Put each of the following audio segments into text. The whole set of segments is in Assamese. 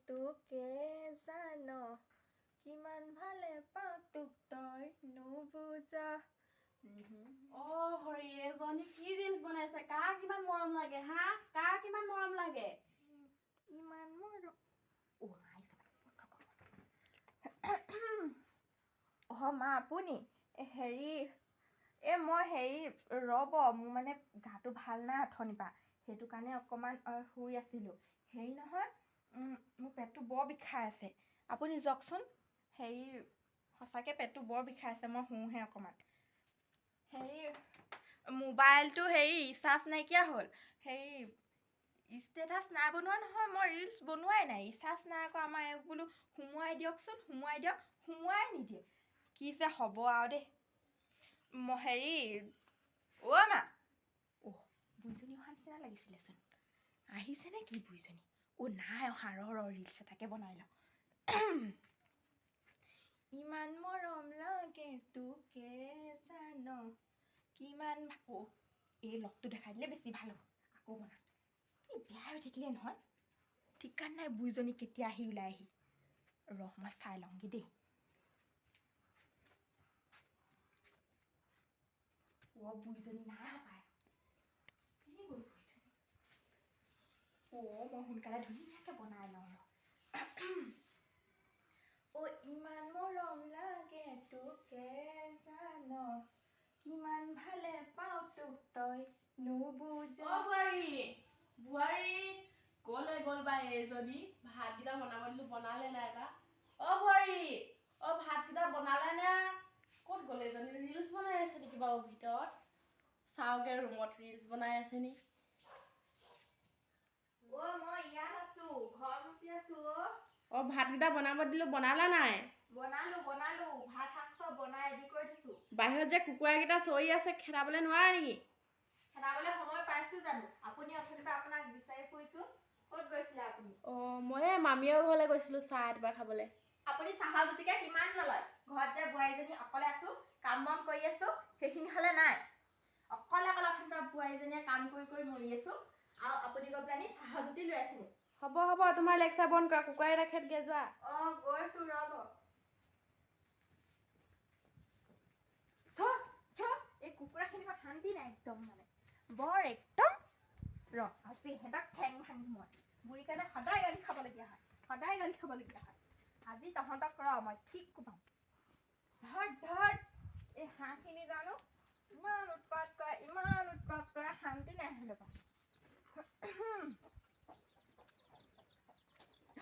তোকে জানো কিমান ভালে পাওঁ তোক তই নুবুজা হৰি এজনী কি ৰিলছ বনাইছে কাৰ কিমান মৰম লাগে হা কাৰ কিমান মৰম লাগে ইমান মৰম মা আপুনি হেৰি মই হেৰি ৰ'ব মোৰ মানে গাটো ভাল নাই অথনিৰ পৰা সেইটো কাৰণে অকণমান শুই আছিলোঁ হেৰি নহয় মোৰ পেটটো বৰ বিষাই আছে আপুনি যাওকচোন হেৰি সঁচাকৈ পেটটো বৰ বিষাই আছে মই শুওঁহে অকণমান হেৰি মোবাইলটো হেৰি ৰিচাৰ্জ নাইকিয়া হ'ল হেৰি ষ্টেটাছ নাই বনোৱা নহয় মই ৰিলছ বনোৱাই নাই ৰিচাৰ্জ নাই আকৌ আমাৰ এক বোলো সোমোৱাই দিয়কচোন সোমোৱাই নিদিয়ে কি যে হ'ব আৰু দেই হেৰি মা বুঢ়ীজনী অহা নিচিনা লাগিছিলেচোন আহিছেনে কি বুঢ়ীজনী নাই অহা ৰিলছ এটাকে বনাই লওঁ ইমান মৰম লাগে তোকে জানো কিমান এই লগটো দেখাই দিলে বেছি ভাল হ'ব আকৌ বনাম বিয়া হৈ থাকিলে নহয় ঠিকান নাই বুঢ়ীজনী কেতিয়া আহি ওলাই আহি মই চাই লওঁগৈ দেই বুঢ়ীজনী নাই পায় মই সোনকালে ধুনীয়াকৈ বনাই লওঁ ইমান মৰম লাগে তোকে জানো কিমান ভালে পাওঁ তোক তই নুবুজা বোৱাৰী কলে গ'ল বা এইজনী ভাতকেইটা বনাব দিলো বনালে নাই এটা বোৱাৰী ভাতকেইটা বনালে নে ক'ত গ'ল এজনী ৰিলছ বনাই আছে নেকি বাৰু ভিতৰত চাওঁগে ৰুমত ৰিলছ বনাই আছে নি মই ইয়াত আছো ঘৰ মুচি আছো ভাতকেইটা বনাব দিলো বনালা নাই বনালো ভাত শাক চব বনাই ৰেডি কৰি দিছো বাহিৰত যে কুকুৰাকেইটা চৰি আছে খেদাবলৈ নোৱাৰা নেকি খেদাবলৈ সময় পাইছো জানো আপুনি অথনিৰ পৰা আপোনাক বিচাৰি ফুৰিছো ক'ত গৈছিলে আপুনি মই মামীৰ ঘৰলৈ গৈছিলো চাহ এবাৰ খাবলৈ আপুনি চাহৰ গুটিকে কিমান নলয় ঘৰত যে বোৱাৰীজনী অকলে আছো কাম বন কৰি আছো সেইখিনি হ'লে নাই অকলে অথনিৰ পৰা বোৱাৰীজনীয়ে কাম কৰি মৰি আছো আৰু আপুনি গৈ পেলাই চাহৰ গুটি লৈ আছে হ'ব তোমাৰ লেকচাৰ বন্ধ কৰা কুকুৰাকেইটা খেদগে যোৱা গৈছো ৰ'ব এই কুকুৰাখিনি মই শান্তি নাই একদম মানে বৰ একদম আজি সিহঁতক ঠেং ভাঙি মই বুঢ়ীৰ কাৰণে সদায় গালি খাবলগীয়া হয় আজি তহঁতক মই ঠিক কোবাম ধৰ এই হাঁহখিনি জানো ইমান উৎপাত কৰে শান্তি নাই সিহঁতৰ পৰা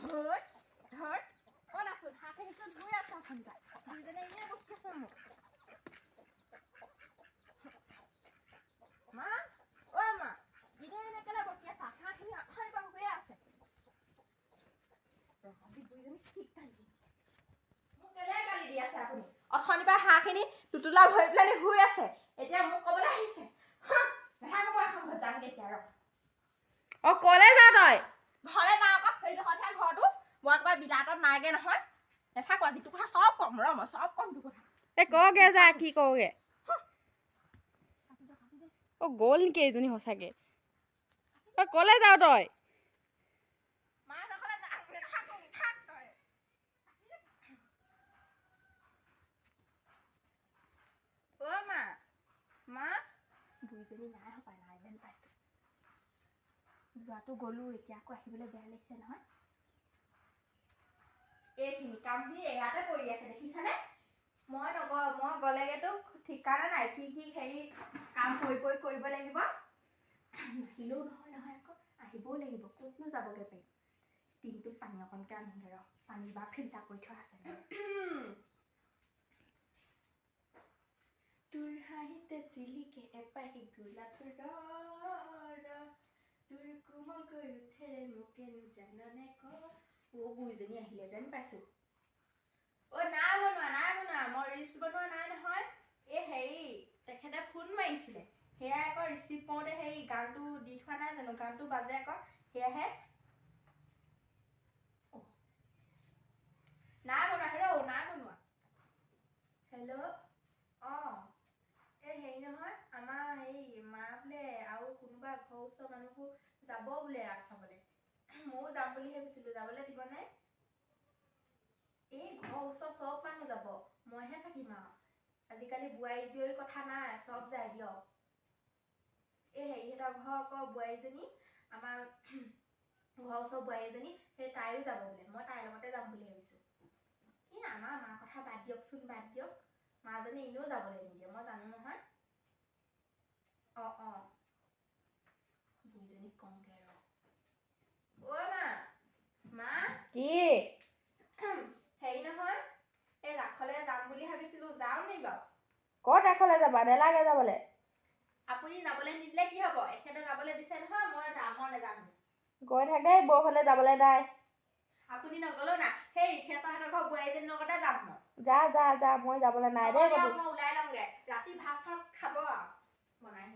ধৰ ক'ত আছো হাঁহখিনিতো ধুই আছো বুঢ়ীজনী এনেই বকি আছে মোক মা ইনে কেলে বকি আছা হাঁহখিনি অথনিৰ পৰা শুয়ে আছে আজি বুঢ়ীজনী ঠিক গালি মোক কেলে গালি দি আছে আপুনি অথনিৰ পৰা হাঁহখিনি টুটুলা ভৰি পেলাই শুই আছে এতিয়া মোক ক'বলৈ আহিছে নাথাকো মই এখন ঘৰত যামগে এতিয়া কলে যা তই ঘৰলৈ যাওঁ আকৌ সেইডোখৰতহে ঘৰটো মই একবাৰ বিলাতত নাইগে নহয় নাথাকো আজি তোৰ কথা চব কম মই চব কম তোৰ কথা কগে যা কি কগে গ'ল নেকি এইজনী সঁচাকে কলে যাও তই বুঢ়ীজনী নাই হপাই নাই যেন পাইছো যোৱাটো গলো এতিয়া আকৌ আহিবলৈ বেয়া লাগিছে নহয় এইখিনি কামখিনি ইয়াতে পৰি আছে দেখিছানে মই গ'লেগেতো ঠিকানা নাই কি হেৰি কাম কৰিব লাগিব নাহিলেও নহয় আকৌ আহিবও লাগিব ক'তনো যাবগে পাৰিম দিনটোত পানী অকণকে আনিলে পানী বা ফিল্টাৰ কৰি থোৱা আছে তোৰ হাঁহিতে জিলিকে এপাহি গোলাপৰ তোৰ কোমলকৈ উঠেৰে মোকেনো জাননে বুঢ়ীজনী আহিলে যেন পাইছো নাই বনোৱা মই ৰিলছ বনোৱা নাই নহয় এই হেৰি তেখেতে ফোন মাৰিছিলে সেয়াই আকৌ ৰিচিভ কৰোঁতে হেৰি গানটো দি থোৱা নাই জানো গানটো বাজে আকৌ সেয়াহে নাই বনোৱা হেল্ল' এই হেৰি নহয় আমাৰ এই মা বোলে আৰু কোনোবা ঘৰৰ ওচৰৰ মানুহবোৰ যাব বোলে ৰাস চাবলৈ ময়ো যাম বুলি ভাবিছিলোঁ, যাবলৈ দিবনে? এই ঘৰৰ ওচৰ চব মানুহ যাব, মইহে থাকিম আৰু। আজিকালি বোৱাৰী জীয়ৰী কথা নাই, চব যায় দিয়ক। এই হেৰিহঁতৰ ঘৰ আকৌ বোৱাৰীজনী, আমাৰ ঘৰৰ ওচৰ বোৱাৰী এজনী, সেই তাইও যাব বোলে। মই তাইৰ লগতে যাম বুলি ভাবিছোঁ। এই আমাৰ মাৰ কথা বাদ দিয়কচোন, বাদ দিয়ক। মাজনী এনেও যাবলৈ নিদিয়ে, মই জানো নহয়। অঁ বুঢ়ীজনীক কমকৈ ৰ। অ' মা কি? হেৰি নহয়, এই ৰাসলৈ যাম বুলি ভাবিছিলোঁ, যাওঁ নি বাৰু? ক'ত ৰাসলৈ যাবা? নেলাগে যাবলৈ। আপুনি যাবলৈ নিদিলে কি হ'ব? এখেতে যাবলৈ দিছে নহয়, মই নাযাম। গৈ থাক দেই, বৰফালে যাবলৈ নাই। আপুনি নগলেও না, সেই ৰিঠেশহঁতৰ ঘৰ বোৱাৰীজনীৰ লগতে যাম মই। যা, মই যাবলৈ নাই দেই। মই ওলাই লওঁগে, ৰাতি ভাত চাত খাব আৰু বনাই।